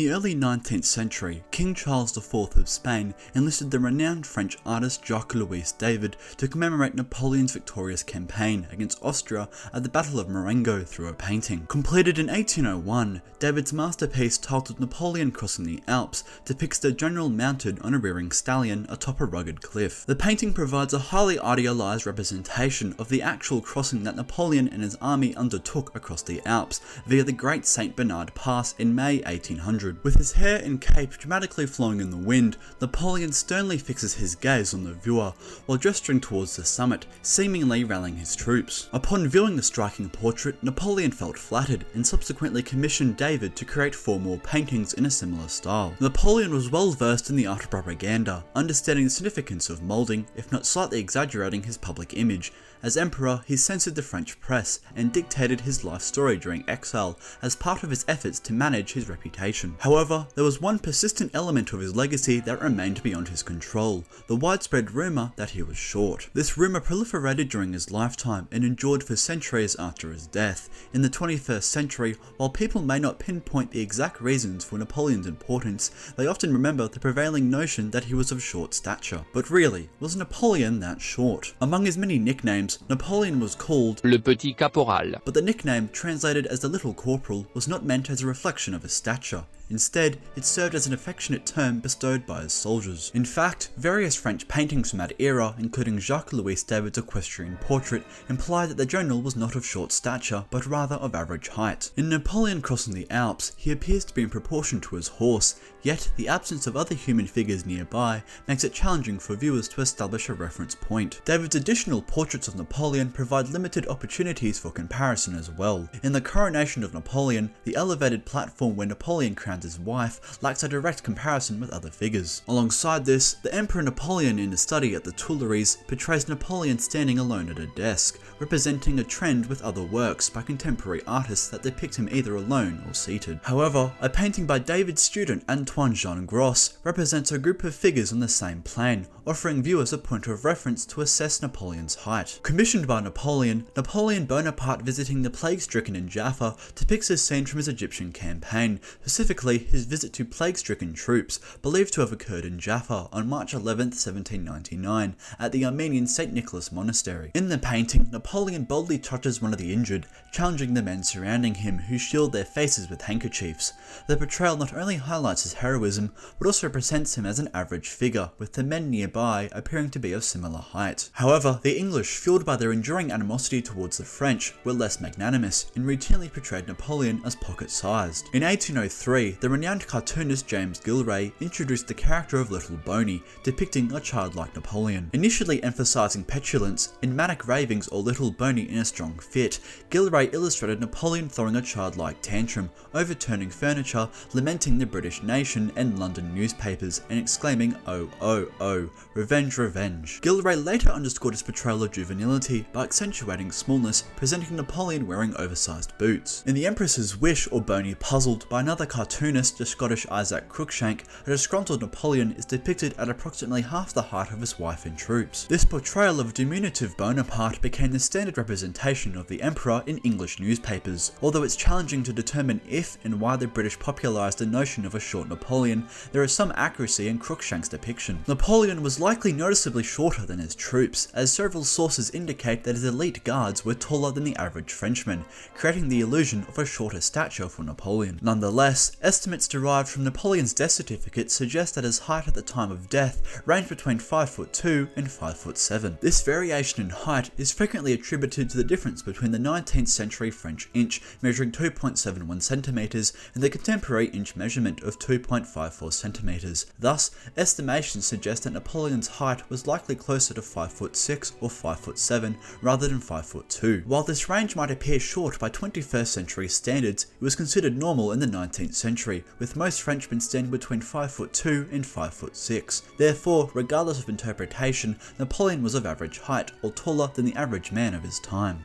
the early 19th century, King Charles IV of Spain enlisted the renowned French artist Jacques-Louis David to commemorate Napoleon's victorious campaign against Austria at the Battle of Marengo through a painting. Completed in 1801, David's masterpiece titled Napoleon Crossing the Alps depicts the general mounted on a rearing stallion atop a rugged cliff. The painting provides a highly idealized representation of the actual crossing that Napoleon and his army undertook across the Alps via the Great St. Bernard Pass in May 1800. With his hair and cape dramatically flowing in the wind, Napoleon sternly fixes his gaze on the viewer while gesturing towards the summit, seemingly rallying his troops. Upon viewing the striking portrait, Napoleon felt flattered and subsequently commissioned David to create 4 more paintings in a similar style. Napoleon was well versed in the art of propaganda, understanding the significance of moulding, if not slightly exaggerating his public image. As emperor, he censored the French press and dictated his life story during exile as part of his efforts to manage his reputation. However, there was one persistent element of his legacy that remained beyond his control: the widespread rumour that he was short. This rumour proliferated during his lifetime and endured for centuries after his death. In the 21st century, while people may not pinpoint the exact reasons for Napoleon's importance, they often remember the prevailing notion that he was of short stature. But really, was Napoleon that short? Among his many nicknames, Napoleon was called Le Petit Caporal, but the nickname, translated as the Little Corporal, was not meant as a reflection of his stature. Instead, it served as an affectionate term bestowed by his soldiers. In fact, various French paintings from that era, including Jacques-Louis David's equestrian portrait, imply that the general was not of short stature, but rather of average height. In Napoleon Crossing the Alps, he appears to be in proportion to his horse, yet the absence of other human figures nearby makes it challenging for viewers to establish a reference point. David's additional portraits of Napoleon provide limited opportunities for comparison as well. In the Coronation of Napoleon, the elevated platform where Napoleon crowned his wife lacks a direct comparison with other figures. Alongside this, the Emperor Napoleon in the study at the Tuileries portrays Napoleon standing alone at a desk, representing a trend with other works by contemporary artists that depict him either alone or seated. However, a painting by David's student Antoine Jean Gros represents a group of figures on the same plane, offering viewers a point of reference to assess Napoleon's height. Commissioned by Napoleon, Napoleon Bonaparte visiting the plague-stricken in Jaffa depicts a scene from his Egyptian campaign, specifically his visit to plague-stricken troops, believed to have occurred in Jaffa on March 11, 1799, at the Armenian St. Nicholas Monastery. In the painting, Napoleon boldly touches one of the injured, challenging the men surrounding him who shield their faces with handkerchiefs. The portrayal not only highlights his heroism, but also presents him as an average figure, with the men nearby appearing to be of similar height. However, the English, fueled by their enduring animosity towards the French, were less magnanimous and routinely portrayed Napoleon as pocket-sized. In 1803, the renowned cartoonist James Gillray introduced the character of Little Boney, depicting a childlike Napoleon. Initially emphasizing petulance, in Manic Ravings or Little Boney in a Strong Fit, Gillray illustrated Napoleon throwing a childlike tantrum, overturning furniture, lamenting the British nation and London newspapers, and exclaiming, "Oh, oh, oh, revenge, revenge." Gillray later underscored his portrayal of juvenility by accentuating smallness, presenting Napoleon wearing oversized boots. In The Empress's Wish or Boney Puzzled by another cartoonist, the Scottish Isaac Cruikshank, a disgruntled Napoleon is depicted at approximately half the height of his wife and troops. This portrayal of diminutive Bonaparte became the standard representation of the emperor in English newspapers. Although it's challenging to determine if and why the British popularised the notion of a short Napoleon, there is some accuracy in Cruikshank's depiction. Napoleon was likely noticeably shorter than his troops, as several sources indicate that his elite guards were taller than the average Frenchman, creating the illusion of a shorter stature for Napoleon. Nonetheless, estimates derived from Napoleon's death certificate suggest that his height at the time of death ranged between 5'2" and 5'7". This variation in height is frequently attributed to the difference between the 19th century French inch, measuring 2.71 centimeters, and the contemporary inch measurement of 2.54 centimeters. Thus, estimations suggest that Napoleon's height was likely closer to 5'6" or 5'7" rather than 5'2". While this range might appear short by 21st century standards, it was considered normal in the 19th century, with most Frenchmen standing between 5'2" and 5'6". Therefore, regardless of interpretation, Napoleon was of average height, or taller than the average man of his time.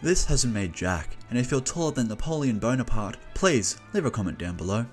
This hasn't made Jack, and if you're taller than Napoleon Bonaparte, please leave a comment down below.